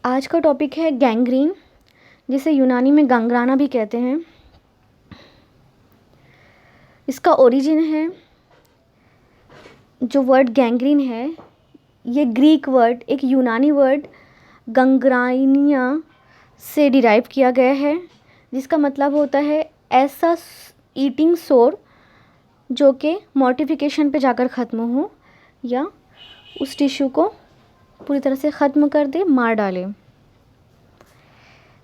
आज का टॉपिक है गैंग्रीन, जिसे यूनानी में गंग्राना भी कहते हैं। इसका ओरिजिन है, जो वर्ड गैंग्रीन है ये ग्रीक वर्ड, एक यूनानी वर्ड गंग्राइनिया से डिराइव किया गया है, जिसका मतलब होता है ऐसा ईटिंग सोर जो कि मॉर्टिफिकेशन पे जाकर ख़त्म हो या उस टिश्यू को पूरी तरह से ख़त्म कर दे, मार डाले।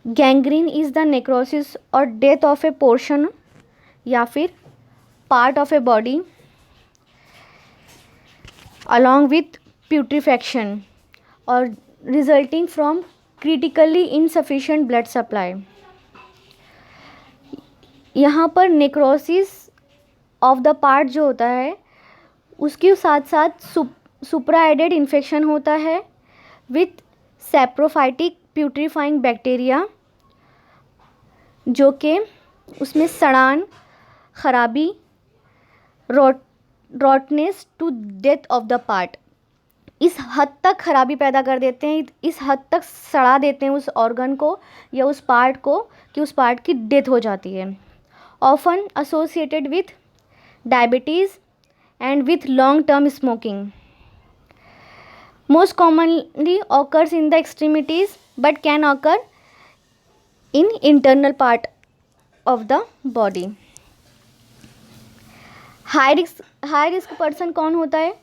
गैंग्रीन इज़ द नेक्रोसिस और डेथ ऑफ ए पोर्शन या फिर part of a body along with putrefaction और resulting from critically insufficient blood supply। यहाँ पर नेक्रोसिस ऑफ द पार्ट जो होता है उसके साथ साथ सुप्राएडेड इन्फेक्शन होता है विथ सैप्रोफाइटिक प्यूट्रीफाइंग बैक्टीरिया, जो कि उसमें सड़ान, खराबी, rottenness to death of the part, इस हद तक खराबी पैदा कर देते हैं, इस हद तक सड़ा देते हैं उस ऑर्गन को या उस पार्ट को कि उस पार्ट की डेथ हो जाती है। Often associated with diabetes and with long term smoking. Most commonly occurs in the extremities but can occur in internal part of the body. High risk person कौन होता है?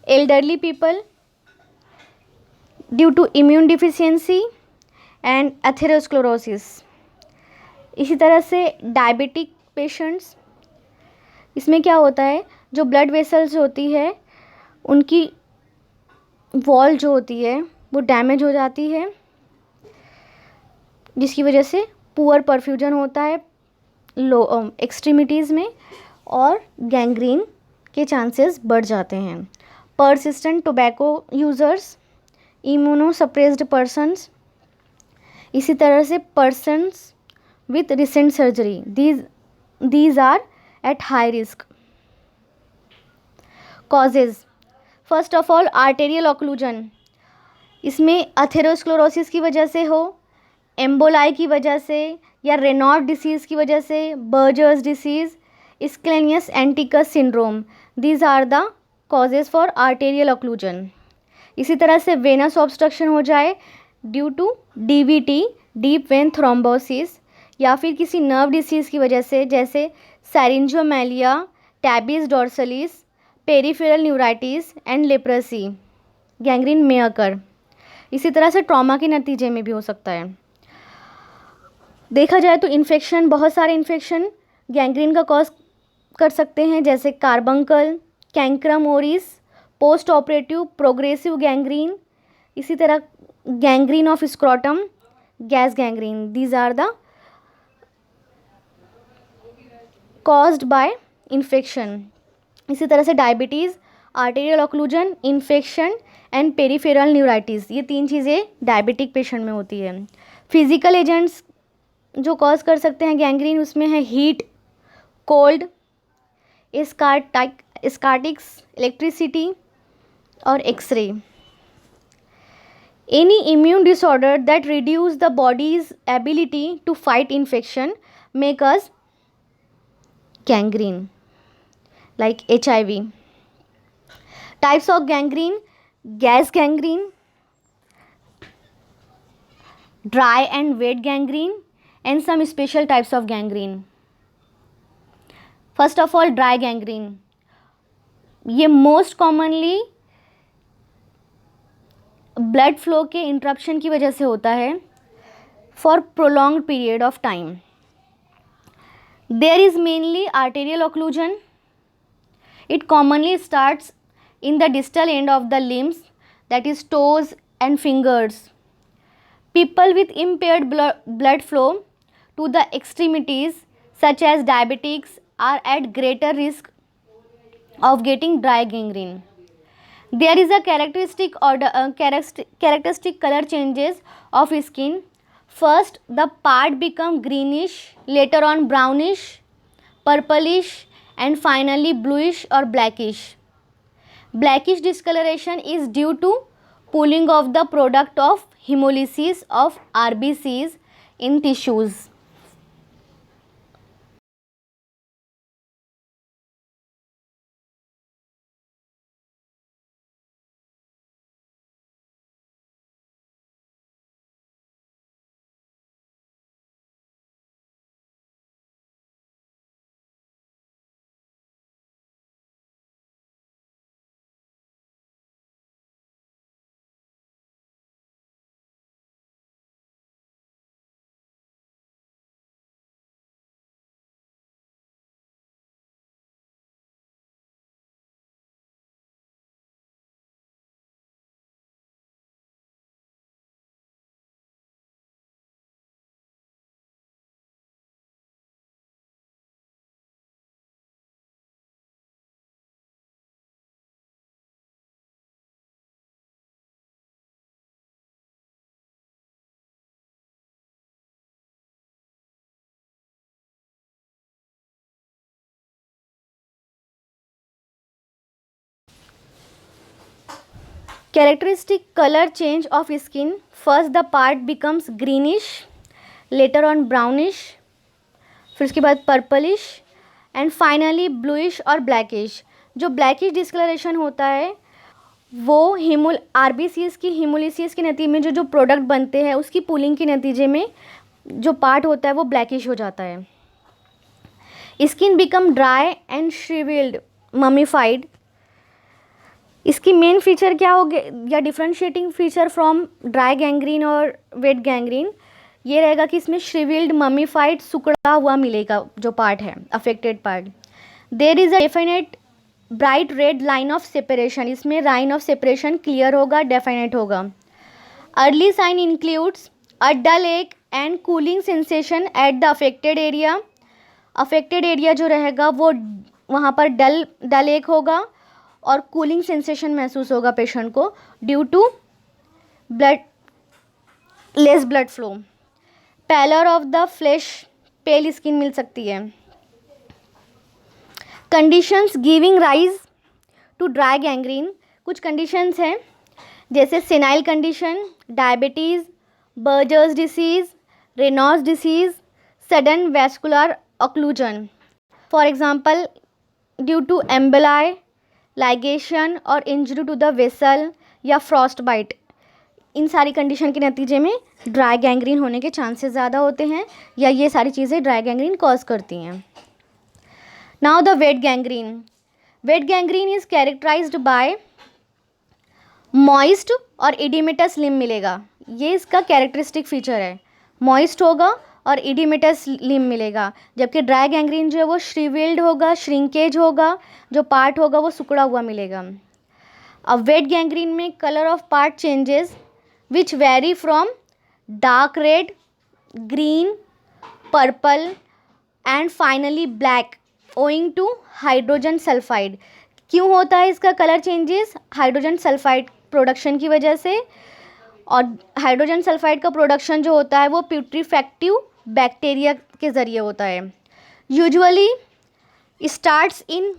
Elderly people due to immune deficiency and atherosclerosis. इसी तरह से diabetic patients, इसमें क्या होता है, जो ब्लड वेसल्स होती है उनकी वॉल जो होती है वो डैमेज हो जाती है, जिसकी वजह से पुअर परफ्यूजन होता है लो एक्सट्रीमिटीज़ में और गैंग्रीन के चांसेस बढ़ जाते हैं। Persistent tobacco users, immunosuppressed persons, इसी तरह से persons with recent surgery, these are at high risk. Causes, first of all arterial occlusion, इसमें अथेरोस्क्लेरोसिस की वजह से हो, एम्बोलाई की वजह से या रेनॉल्ड डिसीज़ की वजह से, Buerger's disease, scalenus anticus syndrome, these are the causes for arterial occlusion. इसी तरह से वेनस ऑब्स्ट्रक्शन हो जाए due to DVT, deep vein thrombosis, या फिर किसी नर्व डिसीज़ की वजह से जैसे syringomyelia, tabes dorsalis, peripheral neuritis and leprosy, gangrene में अकर। इसी तरह से ट्रॉमा के नतीजे में भी हो सकता है। देखा जाए तो इन्फेक्शन, बहुत सारे इन्फेक्शन गैंग्रीन का कॉज कर सकते हैं, जैसे carbuncle, cancrum oris, post operative progressive gangrene, इसी तरह gangrene of scrotum, gas gangrene, these are the caused by infection. इसी तरह से diabetes, arterial occlusion, infection and peripheral neuritis, ये तीन चीज़ें डायबिटिक पेशेंट में होती है। फिजिकल एजेंट्स जो कॉज कर सकते हैं गैंग्रीन, उसमें है हीट, कोल्ड, स्कार्टिक्स, इलेक्ट्रिसिटी और x ray. Any immune disorder that reduce the body's ability to fight infection may cause gangrene like HIV. Types of gangrene: gas gangrene, dry and wet gangrene, and some special types of gangrene. First of all, dry gangrene. ये most commonly blood flow के interruption की वजह से होता है for prolonged period of time. There is mainly arterial occlusion. It commonly starts in the distal end of the limbs, that is toes and fingers. People with impaired blood flow to the extremities such as diabetics are at greater risk of getting dry gangrene. There is a characteristic color changes of skin. First, the part become greenish, later on brownish, purplish, and finally bluish or blackish. Blackish discoloration is due to pooling of the product of hemolysis of RBCs in tissues. Characteristic color change of skin. First the part becomes greenish, later on brownish, फिर उसके बाद purplish and finally bluish और blackish. जो blackish discolouration होता है वो RBCs की haemolysis के नतीजे में जो प्रोडक्ट बनते हैं उसकी पूलिंग के नतीजे में जो पार्ट होता है वो ब्लैकिश हो जाता है. Skin become dry and shrivelled, mummified. इसकी मेन फीचर क्या हो गया या differentiating feature from dry gangrene और वेट गैंग्रीन ये रहेगा कि इसमें श्रिविल्ड, ममीफाइड, सिकुड़ा हुआ मिलेगा जो पार्ट है affected part. There is a definite bright red line of separation. इसमें लाइन ऑफ सेपरेशन क्लियर होगा, डेफिनेट होगा. Early sign includes a dull ache and cooling sensation at the affected area. Affected area जो रहेगा वो वहाँ पर डल एक होगा और कूलिंग सेंसेशन महसूस होगा पेशेंट को due to less blood flow. Pallor of the flesh, pale skin मिल सकती है. Conditions giving rise to dry gangrene. कुछ कंडीशंस हैं जैसे senile condition, diabetes, Buerger's disease, Raynaud's disease, sudden vascular occlusion. For example due to emboli, ligation और injury to the vessel या frostbite. इन सारी कंडीशन के नतीजे में ड्राई गैंग्रीन होने के चांसेस ज़्यादा होते हैं या ये सारी चीज़ें ड्राई गैंग्रीन कॉज करती हैं. Now the wet gangrene. Wet gangrene is characterised by moist और इडिमेटस लिम्ब मिलेगा. ये इसका कैरेक्टरिस्टिक फीचर है, मॉइस्ट होगा और इडिमेटस लिम्ब मिलेगा. जबकि ड्राई गैंग्रीन जो है वो श्रिविल्ड होगा, श्रिंकेज होगा, जो पार्ट होगा वो सिकुड़ा हुआ मिलेगा. अब वेट गैंग्रीन में colour of part changes which vary from dark red, green, purple and finally black owing to hydrogen sulphide. क्यों होता है इसका colour changes? Hydrogen sulphide production की वजह से. और हाइड्रोजन सल्फाइड का प्रोडक्शन जो होता है वो प्यूट्रीफैक्टिव बैक्टीरिया के ज़रिए होता है. Usually starts in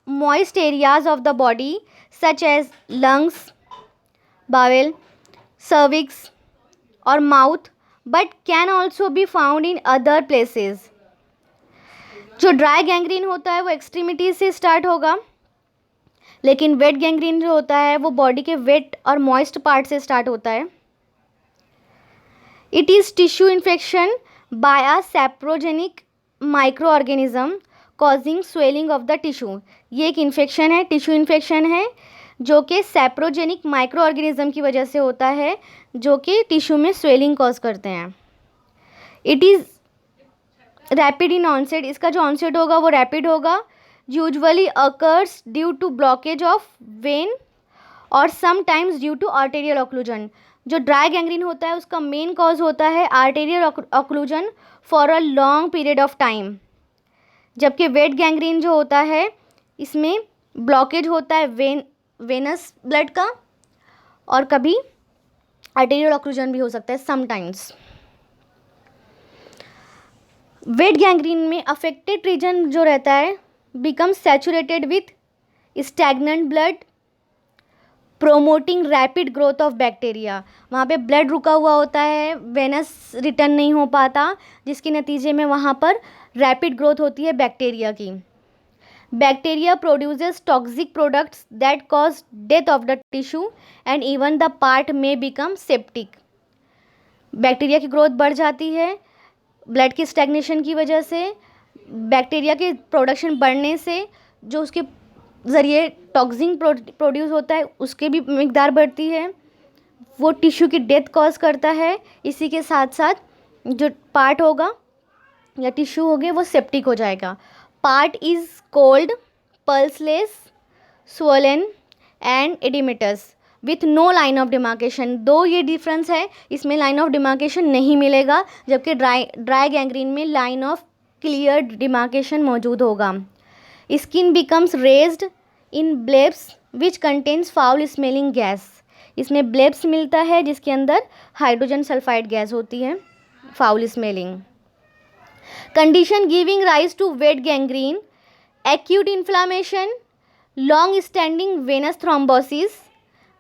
moist areas of the body such as lungs, bowel, cervix और mouth, but can also be found in other places. जो ड्राई गैंग्रीन होता है वो एक्सट्रीमिटीज से स्टार्ट होगा, लेकिन वेट गैंग्रीन जो होता है वो बॉडी के वेट और मॉइस्ट पार्ट से स्टार्ट होता है. It is tissue infection by a saprogenic microorganism causing swelling of the tissue. ये एक इन्फेक्शन है, टिश्यू इन्फेक्शन है जो कि सैप्रोजेनिक माइक्रो ऑर्गेनिज्म की वजह से होता है जो कि टिश्यू में स्वेलिंग कॉज करते हैं. It is rapid in onset. इसका जो ऑनसेट होगा वो रैपिड होगा. Usually occurs due to blockage of vein और sometimes due to arterial occlusion. जो ड्राई गैंग्रीन होता है उसका मेन कॉज होता है arterial occlusion for a long period of time. जबकि वेट गैंग्रीन जो होता है इसमें ब्लॉकेज होता है वेनस ब्लड का और कभी आर्टेरियल ऑक्लूजन भी हो सकता है समटाइम्स. वेट गैंग्रीन में अफेक्टेड रीजन जो रहता है become saturated with stagnant blood, promoting rapid growth of bacteria, वहाँ पे ब्लड रुका हुआ होता है, वेनस रिटर्न नहीं हो पाता, जिसके नतीजे में वहाँ पर रैपिड ग्रोथ होती है बैक्टीरिया की। Bacteria produces toxic products that cause death of the tissue and even the part में बिकम सेप्टिक। बैक्टीरिया की ग्रोथ बढ़ जाती है ब्लड की स्टैग्नेशन की वजह से। बैक्टीरिया के प्रोडक्शन बढ़ने से जो उसके ज़रिए टॉक्सिन प्रोड्यूस होता है उसके भी मिकदार बढ़ती है, वो टिश्यू की डेथ कॉज करता है। इसी के साथ साथ जो पार्ट होगा या टिश्यू होगे वो सेप्टिक हो जाएगा। Part is cold, pulseless, swollen and oedematous with no line of demarcation. दो ये डिफरेंस है, इसमें लाइन ऑफ डिमार्केशन नहीं मिलेगा, जबकि ड्राई गैंग्रीन में लाइन ऑफ क्लियर डिमार्केशन मौजूद होगा। Skin becomes raised in blebs which contains foul smelling gas. इसमें ब्लेब्स मिलता है जिसके अंदर हाइड्रोजन सल्फाइड गैस होती है, foul smelling. Condition giving rise to wet gangrene, acute inflammation, long standing venous thrombosis,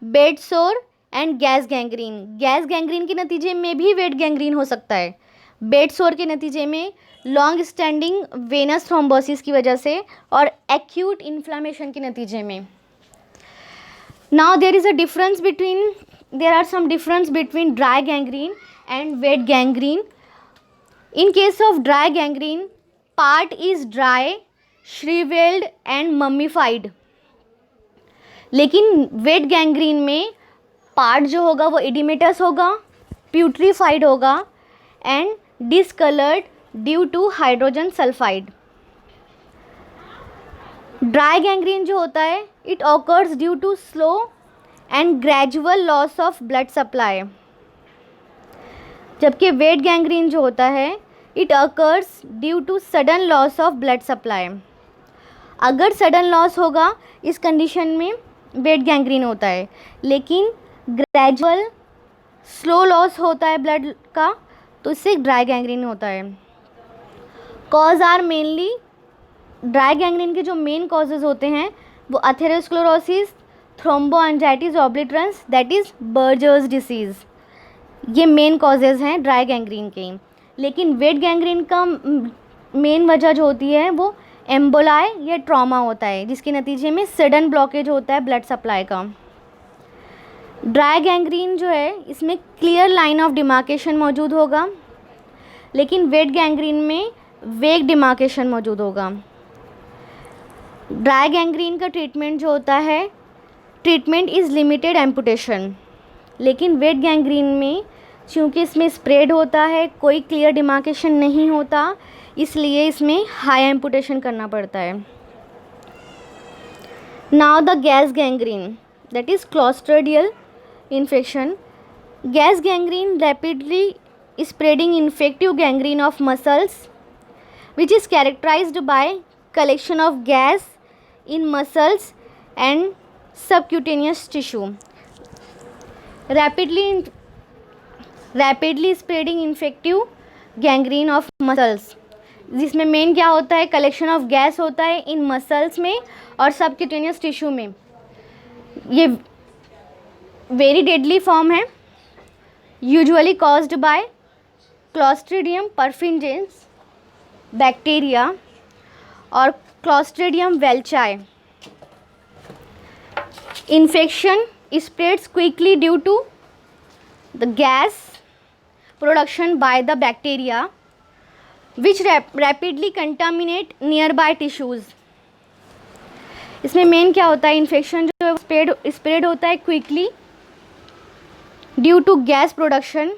bed sore and gas gangrene. Gas gangrene के नतीजे में भी वेट गैंग्रीन हो सकता है, बेड सोर के नतीजे में, लॉन्ग स्टैंडिंग वेनस थ्रोम्बोसिस की वजह से, और एक्यूट इन्फ्लामेशन के नतीजे में। Now there are some difference between dry gangrene and wet gangrene. In case of dry gangrene, part is dry, shriveled and mummified. लेकिन वेट गैंग्रीन में पार्ट जो होगा वो इडिमेटस होगा, प्यूट्रीफाइड होगा and discoloured due to hydrogen sulphide. Dry gangrene जो होता है it occurs due to slow and gradual loss of blood supply, जबकि वेट गैंग्रीन जो होता है it occurs due to sudden loss of blood supply. अगर sudden loss होगा इस कंडीशन में वेट गैंग्रीन होता है, लेकिन ग्रेजुअल स्लो लॉस होता है ब्लड का तो इससे ड्राई गैंग्रीन होता है। Cause are mainly, dry gangrene के जो मेन कॉजेज़ होते हैं वो atherosclerosis, thromboangiitis obliterans that is Buerger's disease, ये मेन कॉजेज़ हैं ड्राई गैंग्रीन के। लेकिन वेट गैंग्रीन का मेन वजह जो होती है वो एम्बोलाई या ट्रॉमा होता है, जिसके नतीजे में सडन ब्लॉकेज होता है ब्लड सप्लाई का। ड्राई गैंग्रीन जो है इसमें क्लियर लाइन ऑफ डिमार्केशन मौजूद होगा, लेकिन वेट गैंग्रीन में वेग डिमार्केशन मौजूद होगा। ड्राई गैंग्रीन का ट्रीटमेंट जो होता है, ट्रीटमेंट इज़ लिमिटेड एम्पुटेशन, लेकिन वेट गैंग्रीन में चूँकि इसमें स्प्रेड होता है, कोई क्लियर डिमार्केशन नहीं होता, इसलिए इसमें हाई एम्पुटेशन करना पड़ता है। Now the gas gangrene that is clostridial infection. Gas gangrene rapidly spreading infective gangrene of muscles which is characterized by collection of gas in muscles and subcutaneous tissue. Rapidly spreading infective gangrene of muscles, जिसमें main क्या होता है, collection of gas होता है इन muscles में और subcutaneous tissue में। ये वेरी डेडली फॉर्म है, usually caused by Clostridium perfringens bacteria और Clostridium welchii. Infection spreads quickly due to the gas production by the bacteria which rapidly contaminate nearby tissues. इसमें main क्या होता है, इन्फेक्शन जो है स्प्रेड होता है quickly due to gas production,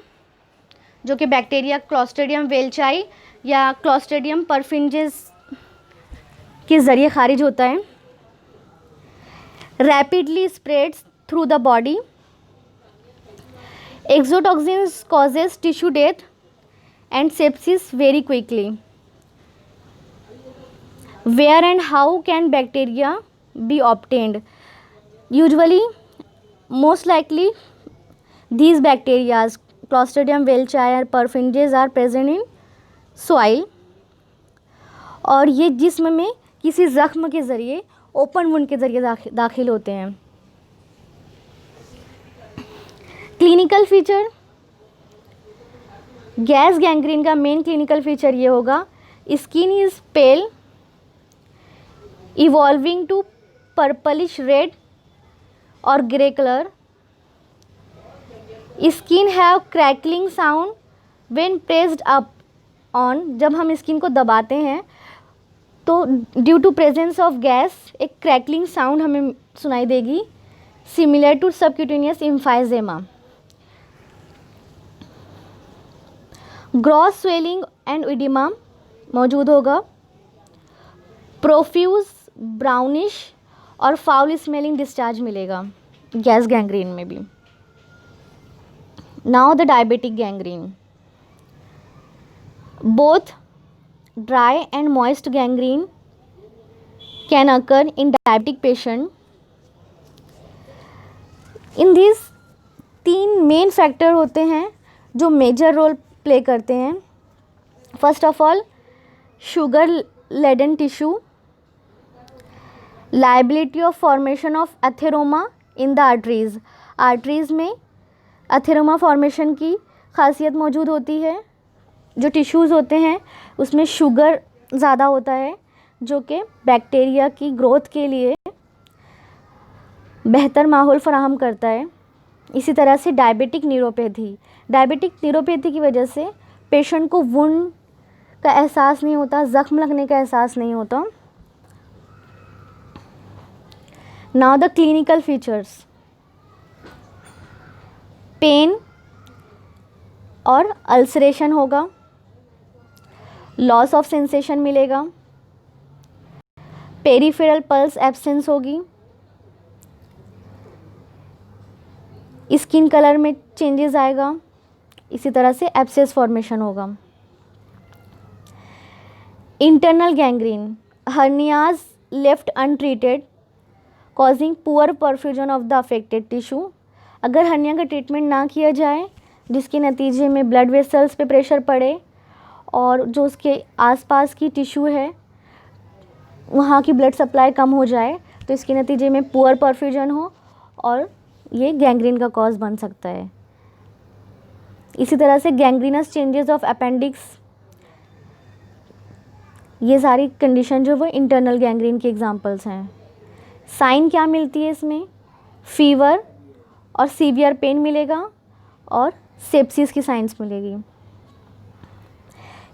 जो कि बैक्टीरिया क्लॉस्ट्रिडियम वेल्चाई या क्लॉस्ट्रिडियम परफिंजेस के ज़रिए खारिज होता है। Rapidly spreads through the body. Exotoxins causes tissue death and sepsis very quickly. Where and how can bacteria be obtained? Usually most likely these bacteria Clostridium welchii और perfringens are present in soil, और ये जिस्म में किसी ज़ख्म के ज़रिए, open wound के ज़रिए दाखिल होते हैं। क्लिनिकल फीचर, गैस गैंग्रीन का मेन क्लिनिकल फीचर ये होगा, skin is pale evolving to purplish red और grey colour, skin have crackling sound when pressed up on, जब हम स्किन को दबाते हैं तो due to presence of gas एक क्रैकलिंग साउंड हमें सुनाई देगी, similar to subcutaneous emphysema. Gross swelling and oedema मौजूद होगा, प्रोफ्यूज ब्राउनिश और फाउल स्मेलिंग डिस्चार्ज मिलेगा गैस गैंग्रीन में भी। Now the diabetic gangrene, both dry and moist gangrene can occur in diabetic patient. In this 3 main factor होते हैं जो major role play करते हैं। First of all, sugar laden tissue, liability of formation of atheroma in the arteries, arteries में atheroma formation की खासियत मौजूद होती है। जो टिश्यूज़ होते हैं उसमें शुगर ज़्यादा होता है जो कि बैक्टीरिया की ग्रोथ के लिए बेहतर माहौल फराहम करता है। इसी तरह से डायबिटिक न्यूरोपैथी की वजह से पेशेंट को वुंड का एहसास नहीं होता, ज़ख्म लगने का एहसास नहीं होता। Now the clinical features, pain और अल्सरेशन होगा, लॉस ऑफ सेंसेशन मिलेगा, पेरिफेरल पल्स एब्सेंस होगी, स्किन कलर में चेंजेस आएगा, इसी तरह से एब्सेस फॉर्मेशन होगा। Internal gangrene, hernias left untreated causing poor perfusion of the affected tissue, अगर हर्निया का ट्रीटमेंट ना किया जाए जिसके नतीजे में ब्लड वेसल्स पे प्रेशर पड़े और जो उसके आसपास की टिश्यू है वहाँ की ब्लड सप्लाई कम हो जाए तो इसके नतीजे में पुअर परफ्यूजन हो और ये गैंग्रीन का कॉज बन सकता है। इसी तरह से गैंग्रीनस चेंजेस ऑफ अपेंडिक्स, ये सारी कंडीशन जो वो इंटरनल गैंग्रीन की एग्जांपल्स हैं। साइन क्या मिलती है इसमें, फीवर और सीवियर पेन मिलेगा और सेप्सिस की साइंस मिलेगी।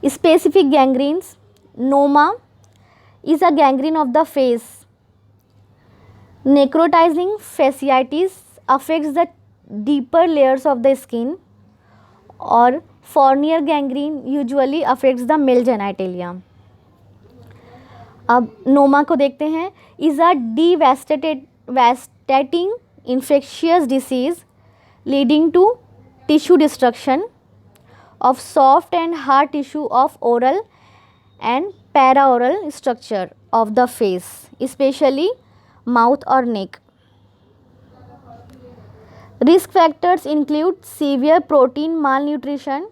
Specific gangrenes, noma is a gangrene of the face, necrotizing fasciitis affects the deeper layers of the skin और Fournier gangrene usually affects the male genitalia. अब नोमा को देखते हैं, is a devastating infectious disease leading to tissue destruction of soft and hard tissue of oral and paraoral structure of the face, specially mouth और neck. Risk factors include severe protein malnutrition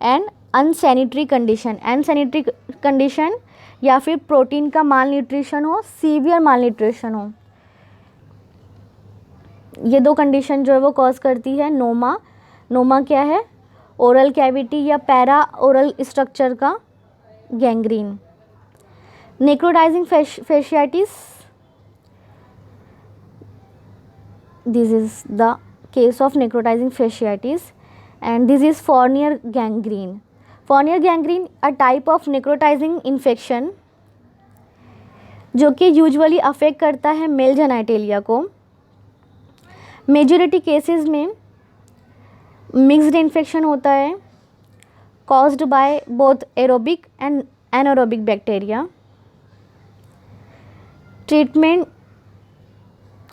and unsanitary condition। Unsanitary condition या फिर protein का malnutrition हो, severe malnutrition हो, ये 2 condition जो है वो कॉज करती है नोमा। नोमा क्या है, ओरल कैविटी या पैरा ओरल स्ट्रक्चर का gangrene. Necrotizing fasciitis, this is the case of necrotizing fasciitis and this is Fournier gangrene. Fournier gangrene a type of necrotizing infection जो कि यूजुअली अफेक्ट करता है मेल जेनाइटेलिया को। Majority cases में mixed infection होता है caused by both aerobic and anaerobic bacteria. Treatment,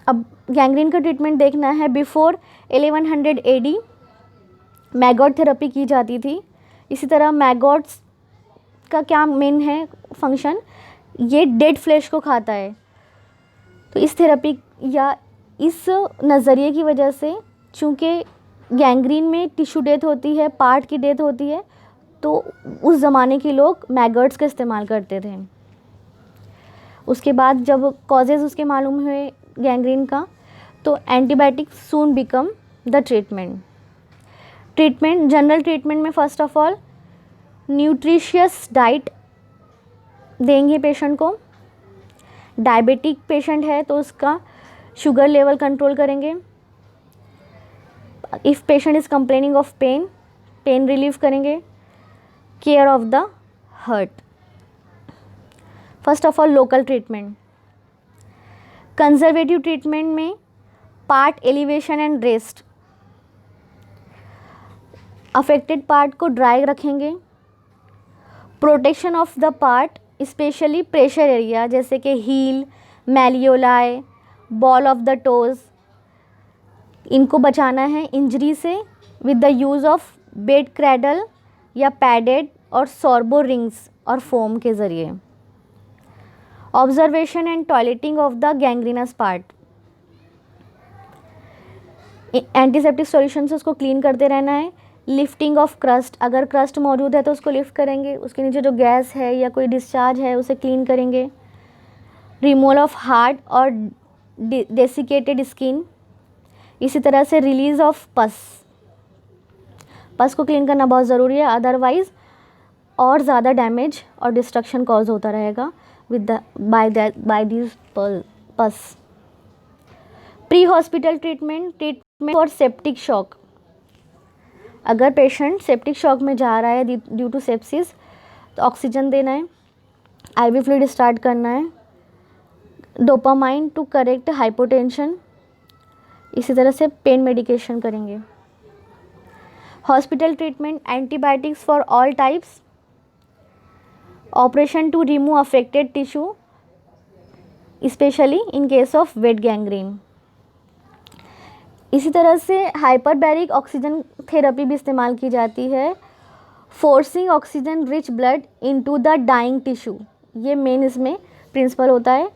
अब gangrene का ट्रीटमेंट देखना है। बिफोर 1100 AD मैगॉट थेरेपी की जाती थी। इसी तरह मैगॉट्स का क्या मेन है फंक्शन, ये डेड फ्लेश को खाता है। तो इस थेरेपी या इस नज़रिए की वजह से चूँकि गैंग्रीन में टिश्यू डेथ होती है, पार्ट की डेथ होती है, तो उस ज़माने के लोग मैगॉट्स का इस्तेमाल करते थे। उसके बाद जब कॉजेज़ उसके मालूम हुए गैंग्रीन का, तो antibiotic soon become the treatment. Treatment, general treatment में first of all nutritious diet देंगे पेशेंट को। डायबिटिक पेशेंट है तो उसका शुगर लेवल कंट्रोल करेंगे। If patient is complaining of pain, pain relief करेंगे। Care of the hurt. First of all local treatment. Conservative treatment में part elevation and rest, affected part को dry रखेंगे। Protection of the part specially pressure area जैसे कि heal, मैलियोलाई, ball of the toes, इनको बचाना है injury से with the use of bed cradle या पैडेड और सॉर्बो रिंग्स और फोम के ज़रिए। Observation and toileting of the gangrenous part. Antiseptic solution से उसको क्लीन करते रहना है। लिफ्टिंग ऑफ क्रस्ट, अगर क्रस्ट मौजूद है तो उसको लिफ्ट करेंगे, उसके नीचे जो गैस है या कोई डिस्चार्ज है उसे क्लीन करेंगे। रिमूवल ऑफ हार्ड और डेसिकेटेड स्किन। इसी तरह से रिलीज ऑफ पस, पस को क्लीन करना बहुत ज़रूरी है, अदरवाइज़ और ज़्यादा डैमेज और डिस्ट्रक्शन कॉज होता रहेगा विद द बाय दिस पस। Pre hospital treatment for septic shock. अगर पेशेंट सेप्टिक शॉक में जा रहा है ड्यू टू सेप्सिस तो ऑक्सीजन देना है, आईवी फ्लूइड स्टार्ट करना है, डोपामाइन टू करेक्ट हाइपोटेंशन। इसी तरह से पेन मेडिकेशन करेंगे। Hospital treatment antibiotics for all types. Operation to remove affected tissue especially in case of wet gangrene. इसी तरह से हाइपरबैरिक ऑक्सीजन थेरेपी भी इस्तेमाल की जाती है। Forcing oxygen rich blood into the dying tissue, ये मेन इसमें प्रिंसिपल होता है।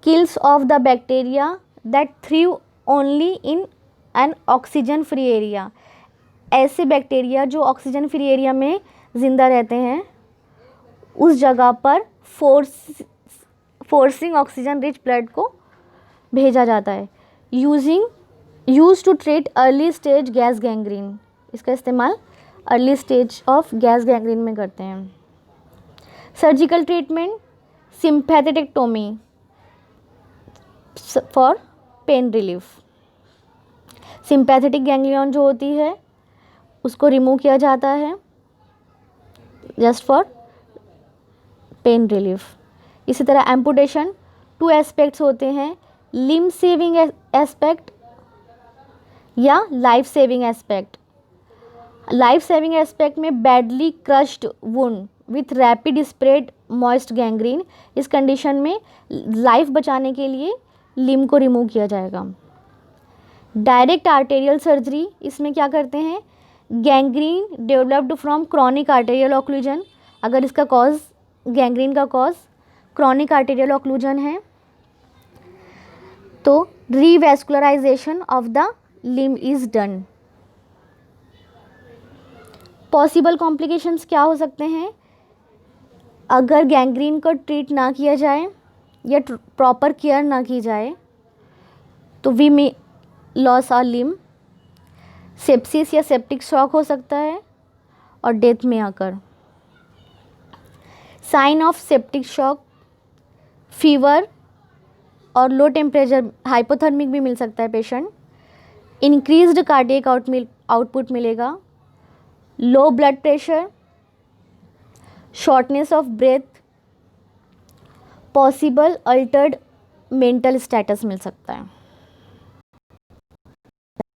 Kills off the bacteria that thrive only in an oxygen free area. ऐसे बैक्टीरिया जो ऑक्सीजन फ्री एरिया में ज़िंदा रहते हैं उस जगह पर फोर्सिंग ऑक्सीजन रिच ब्लड को भेजा जाता है। Use to treat early stage gas gangrene, इसका इस्तेमाल early stage of gas gangrene में करते हैं। Surgical treatment sympathectomy for pain relief. Sympathetic ganglion जो होती है उसको रिमूव किया जाता है जस्ट फॉर पेन रिलीफ। इसी तरह एम्पुटेशन, टू एस्पेक्ट्स होते हैं, लिम्ब सेविंग एस्पेक्ट या life saving aspect. Life saving aspect में badly crushed wound with rapid spread moist gangrene, इस कंडीशन में लाइफ बचाने के लिए लिम्ब को रिमूव किया जाएगा। डायरेक्ट आर्टेरियल सर्जरी, इसमें क्या करते हैं, gangrene developed from chronic arterial occlusion, अगर इसका कॉज गैंग्रीन का कॉज क्रॉनिक आर्टेरियल ऑक्लूजन है तो revascularization of the limb is done. Possible complications क्या हो सकते हैं, अगर गैंग्रीन को ट्रीट ना किया जाए या प्रॉपर केयर ना की जाए तो we may lose our limb, sepsis या सेप्टिक शॉक हो सकता है और डेथ में आकर। Sign of septic shock, fever और लो टेम्परेचर, हाइपोथर्मिक भी मिल सकता है पेशेंट। इंक्रीज्ड कार्डियक आउटपुट मिलेगा, low blood pressure, shortness of breath, possible altered mental status मिल सकता है।